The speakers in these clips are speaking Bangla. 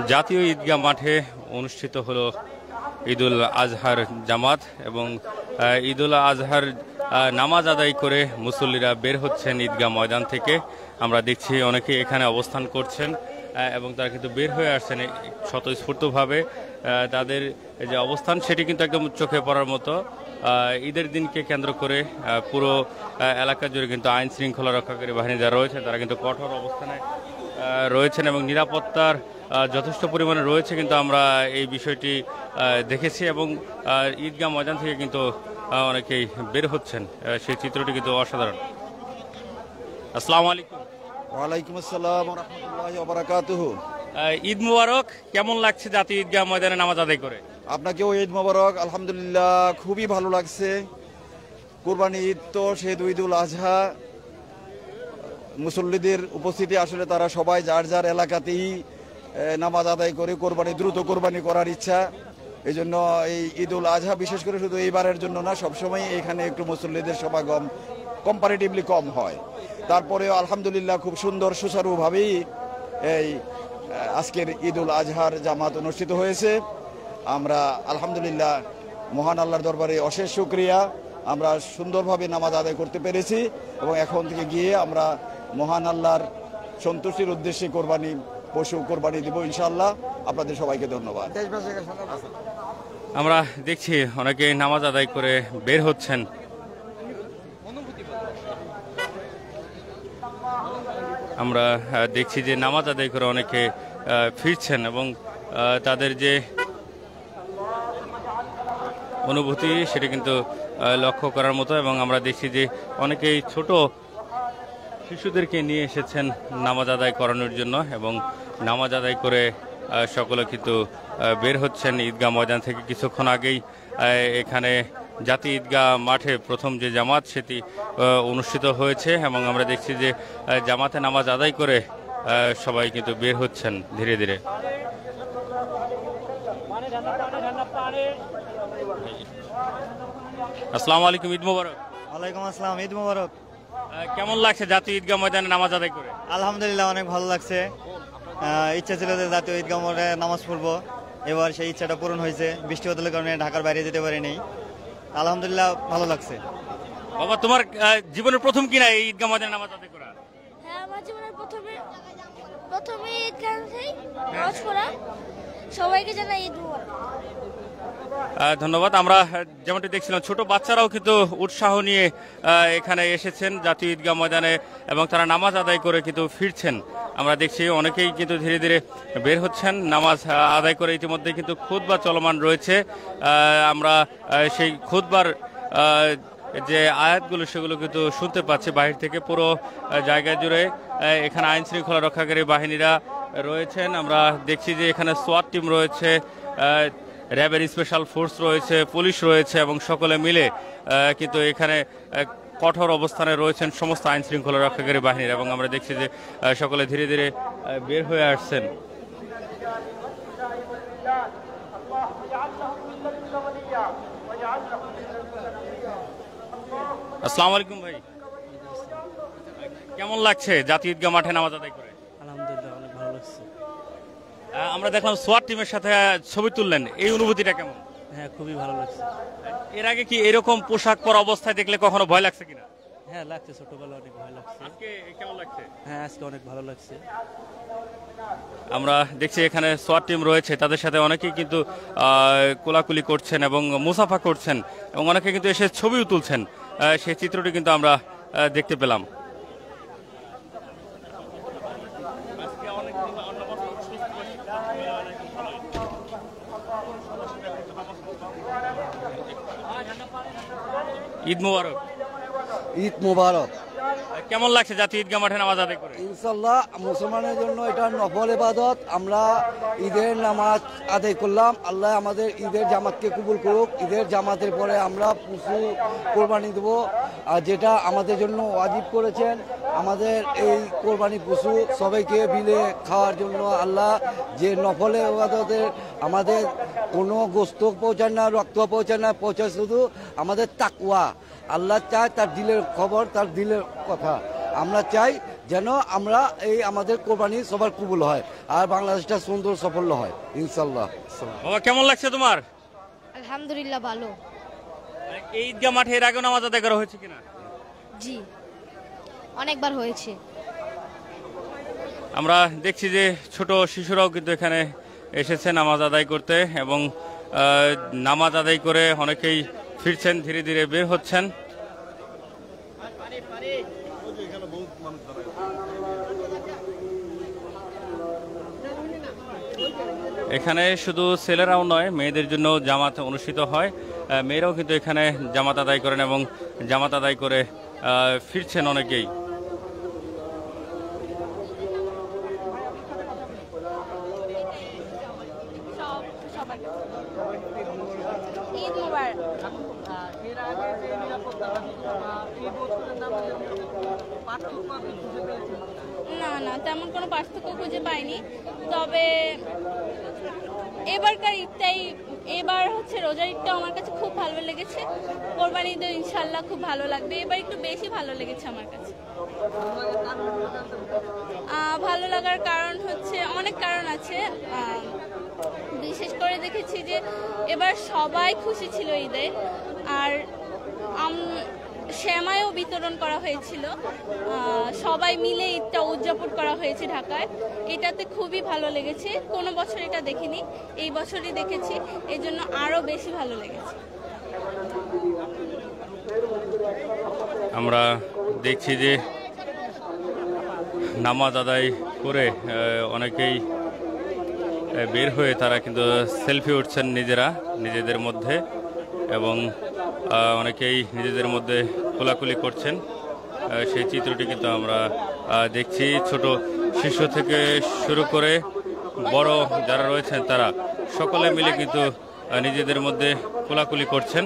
জাতীয় ঈদগাহ মাঠে অনুষ্ঠিত হলো ঈদুল আজহার জামাত এবং ঈদুল আজহার নামাজ আদায় করে মুসল্লিরা বের হচ্ছেন ঈদগাহ ময়দান থেকে। আমরা দেখছি অনেকে এখানে অবস্থান করছেন এবং তারা কিন্তু বের হয়ে আসছেন স্বতঃস্ফূর্তভাবে। তাদের যে অবস্থান সেটি কিন্তু একদম চোখে পড়ার মতো। ঈদের দিনকে কেন্দ্র করে পুরো এলাকা জুড়ে কিন্তু আইন শৃঙ্খলা রক্ষাকারী বাহিনী যারা রয়েছে তারা কিন্তু কঠোর অবস্থানে রয়েছেন এবং নিরাপত্তার যথেষ্ট পরিমাণে রয়েছে। কিন্তু আমরা এই বিষয়টি দেখেছি এবং ঈদগাহ ময়দান থেকে কিন্তু অনেকেই বের হচ্ছেন, সেই চিত্রটি কিন্তু অসাধারণ। আসসালামু আলাইকুম। ওয়ালাইকুম আসসালাম ওয়া রাহমাতুল্লাহি ওয়া বারাকাতুহু। ঈদ মুবারক। কেমন লাগছে জাতীয় ঈদগাহ ময়দানে নামাজ আদায় করে? আপনাকেও ঈদ মোবারক। আলহামদুলিল্লাহ খুবই ভালো লাগছে। কুরবানি ঈদ তো সে ঈদুল আজহা, মুসল্লিদের উপস্থিতি আসলে তারা সবাই যার যার এলাকাতেই নামাজ আদায় করে কোরবানি দ্রুত কোরবানি করার ইচ্ছা। এই জন্য এই ঈদুল আজহা বিশেষ করে শুধু এইবারের জন্য না, সবসময় এখানে একটু মুসল্লিদের সমাগম কম্পারেটিভলি কম হয়। তারপরেও আলহামদুলিল্লাহ খুব সুন্দর সুচারুভাবেই এই আজকের ঈদুল আজহার জামাত অনুষ্ঠিত হয়েছে। আমরা আলহামদুলিল্লাহ মহান আল্লাহর দরবারে অশেষ শুকরিয়া, আমরা সুন্দরভাবে নামাজ আদায় করতে পেরেছি এবং এখন থেকে গিয়ে আমরা মহান আল্লাহর সন্তুষ্টির উদ্দেশ্যে পশু কোরবানি দিব ইনশাআল্লাহ। আপনাদের সবাইকে ধন্যবাদ। আমরা দেখছি অনেকে নামাজ আদায় করে বের হচ্ছেন। আমরা দেখছি যে নামাজ আদায় করে অনেকে ফিরছেন এবং তাদের যে অনুভূতি সেটা কিন্তু লক্ষ্য করার মতো। এবং আমরা দেখছি যে অনেকেই ছোট শিশুদেরকে নিয়ে এসেছেন নামাজ আদায় করানোর জন্য এবং নামাজ আদায় করে সকলে কিন্তু বের হচ্ছেন ঈদগাহ ময়দান থেকে। কিছুক্ষণ আগেই এখানে জাতীয় ঈদগাহ মাঠে প্রথম যে জামাত সেটি অনুষ্ঠিত হয়েছে এবং আমরা দেখছি যে জামাতে নামাজ আদায় করে সবাই কিন্তু বের হচ্ছেন ধীরে ধীরে। আসসালামু আলাইকুম, ঈদ মোবারক। ওয়ালাইকুম আসসালাম, ঈদ মোবারক। কেমন লাগছে জাতীয় ঈদগাহ ময়দানে নামাজ আদায় করে? আলহামদুলিল্লাহ অনেক ভালো লাগছে। ইচ্ছা ছিল যে জাতীয় ঈদগাহ মাঠে নামাজ পড়বো, এবার সেই ইচ্ছাটা পূরণ হয়েছে। বৃষ্টি হতের কারণে ঢাকার বাইরে যেতে পারিনি। আলহামদুলিল্লাহ ভালো লাগছে। বাবা, তোমার জীবনের প্রথম কিনা এই ঈদগাহ ময়দানে নামাজ আদায় করা? হ্যাঁ, আমার জীবনের প্রথমে ঈদগাহ নামাজ পড়া। সবাইকে জানাই ঈদ মোবারক। ধন্যবাদ। আমরা যেমনটি দেখছিলাম ছোট বাচ্চারাও কিন্তু উৎসাহ নিয়ে এখানে এসেছেন জাতীয় ঈদগাহ ময়দানে এবং তারা নামাজ আদায় করে কিন্তু ফিরছেন। আমরা দেখছি অনেকেই কিন্তু ধীরে ধীরে বের হচ্ছেন নামাজ আদায় করে। ইতিমধ্যে কিন্তু খুতবা চলমান রয়েছে। আমরা সেই খুতবার যে আয়াতগুলো সেগুলো কিন্তু শুনতে পাচ্ছি বাহির থেকে। পুরো জায়গা জুড়ে এখানে আইন শৃঙ্খলা রক্ষাকারী বাহিনীরা রয়েছেন। আমরা দেখছি যে এখানে সোয়াট টিম রয়েছে, র্যাবের স্পেশাল ফোর্স রয়েছে, পুলিশ রয়েছে এবং সকলে মিলে কিন্তু এখানে কঠোর অবস্থানে রয়েছেন সমস্ত আইন শৃঙ্খলা রক্ষাকারী বাহিনীর। এবং আমরা দেখছি যে সকলে ধীরে ধীরে বের হয়ে আসছেন। আসসালামু আলাইকুম ভাই, কেমন লাগছে জাতীয় ঈদগাহ মাঠে নামাজ আদায় করে? আলহামদুলিল্লাহ অনেক ভালো লাগছে। আমরা দেখলাম সোয়াট টিমের সাথে ছবি তুললেন, এই অনুভূতিটা কেমন? হ্যাঁ, খুবই ভালো লাগছে। এর আগে কি এরকম পোশাক পরা অবস্থায় দেখলে কখনো ভয় লাগছে কিনা? হ্যাঁ লাগছে, ছোটবেলা অনেক ভয় লাগছে। আজকে কেমন লাগছে? হ্যাঁ, আজকে অনেক ভালো লাগছে। আমরা দেখছি এখানে সোয়াট টিম রয়েছে, তাদের সাথে অনেকেই কিন্তু কোলাকুলি করছেন এবং মুসাফা করছেন এবং অনেকে কিন্তু এসে ছবিও তুলছেন। সেই চিত্রটি কিন্তু আমরা দেখতে পেলাম। ঈদ মোবারক। ঈদ মোবারক। কেমন লাগছে জাতীয় ঈদগাহ মাঠে নামাজ আদায় করে? ইনশাল্লাহ মুসলমানের জন্য এটা নফল ইবাদত। আমরা ঈদের নামাজ আদায় করলাম। আল্লাহ আমাদের ঈদের জামাতকে কবুল করুক। ঈদের জামাতের পরে আমরা পশু কোরবানি দেব, আর যেটা আমাদের জন্য ওয়াজিব করেছেন। আমাদের এই কোরবানি পশু সবাইকে মিলে খাওয়ার জন্য আল্লাহ যে নফল ইবাদতের আমাদের কোনো গোস্ত পৌঁছায় না, রক্ত পৌঁছায় না, পৌঁছায় শুধু আমাদের তাকওয়া। আল্লাহ চায় তার দিলের খবর, তার দিলের কথা। আমরা চাই যেন আমরা এই আমাদের কোরবানি সবার কবুল হয় আর বাংলাদেশটা সুন্দর সাফল্য হয় ইনশাল্লাহ। বাবা কেমন লাগছে তোমার? আলহামদুলিল্লাহ ভালো। এই ঈদগাহ মাঠে এর আগে নামাজ আদায় করা হয়েছে কিনা? জি, অনেকবার হয়েছে। আমরা দেখছি যে ছোট শিশুরাও কিন্তু এখানে এসেছে নামাজ আদায় করতে এবং নামাজ আদায় করে অনেকেই ফিরছেন, ধীরে ধীরে বের হচ্ছেন। এখানে শুধু ছেলেরাও নয়, মেয়েদের জন্য জামাত অনুষ্ঠিত হয়। মেয়েরাও কিন্তু এখানে জামাত আদায় করেন এবং জামাত আদায় করে ফিরছেন অনেকেই। ঈদ মোবারক। না না, তেমন কোনো পার্থক্য খুঁজে পাইনি, তবে এবারকার ঈদটাই, এবার হচ্ছে রোজার ঈদটা আমার কাছে খুব ভালো লেগেছে। কোরবানি ঈদে ইনশাল্লাহ খুব ভালো লাগবে, এবার একটু বেশি ভালো লেগেছে আমার কাছে। ভালো লাগার কারণ হচ্ছে, অনেক কারণ আছে। বিশেষ করে দেখেছি যে এবার সবাই খুশি ছিল ঈদে, আর শ্যামায়ও বিতরণ করা হয়েছিল, সবাই মিলে ঈদটা উদযাপন করা হয়েছে ঢাকায়। এটাতে খুবই ভালো লেগেছে, কোনো বছর এটা দেখিনি, এই বছরই দেখেছি, এই জন্য আরও বেশি ভালো লেগেছে। আমরা দেখছি যে নামাজ আদায় করে অনেকেই বের হয়ে তারা কিন্তু সেলফি উঠছেন নিজেদের মধ্যে এবং অনেকেই নিজেদের মধ্যে কোলাকুলি করছেন। সেই চিত্রটি কিন্তু আমরা দেখছি। ছোট শিশু থেকে শুরু করে বড় যারা রয়েছেন তারা সকলে মিলে কিন্তু নিজেদের মধ্যে কোলাকুলি করছেন।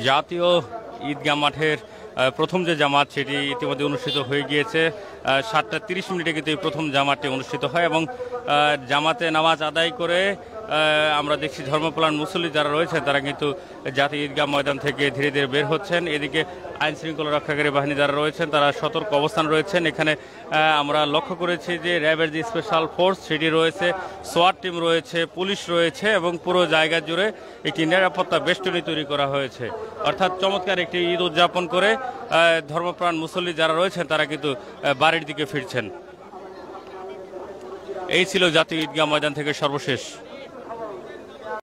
জাতীয় ঈদগাহ মাঠের প্রথম যে জামাত সেটি ইতিমধ্যে অনুষ্ঠিত হয়ে গিয়েছে। 7:30 কিন্তু এই প্রথম জামাতটি অনুষ্ঠিত হয় এবং জামাতে নামাজ আদায় করে আমরা দেখছি ধর্মপ্রাণ মুসল্লি যারা রয়েছেন তারা কিন্তু জাতীয় ঈদগাহ ময়দান থেকে ধীরে ধীরে বের হচ্ছেন। এদিকে আইন শৃঙ্খলা রক্ষাকারী বাহিনী যারা রয়েছেন তারা সতর্ক অবস্থান রয়েছেন। এখানে আমরা লক্ষ্য করেছি যে র্যাবের যে স্পেশাল ফোর্স সেটি রয়েছে, সোয়াট টিম রয়েছে, পুলিশ রয়েছে এবং পুরো জায়গা জুড়ে একটি নিরাপত্তা বেষ্টনী তৈরি করা হয়েছে। অর্থাৎ চমৎকার একটি ঈদ উদযাপন করে ধর্মপ্রাণ মুসল্লি যারা রয়েছেন তারা কিন্তু বাড়ির দিকে ফিরছেন। এই ছিল জাতীয় ঈদগাহ ময়দান থেকে সর্বশেষ।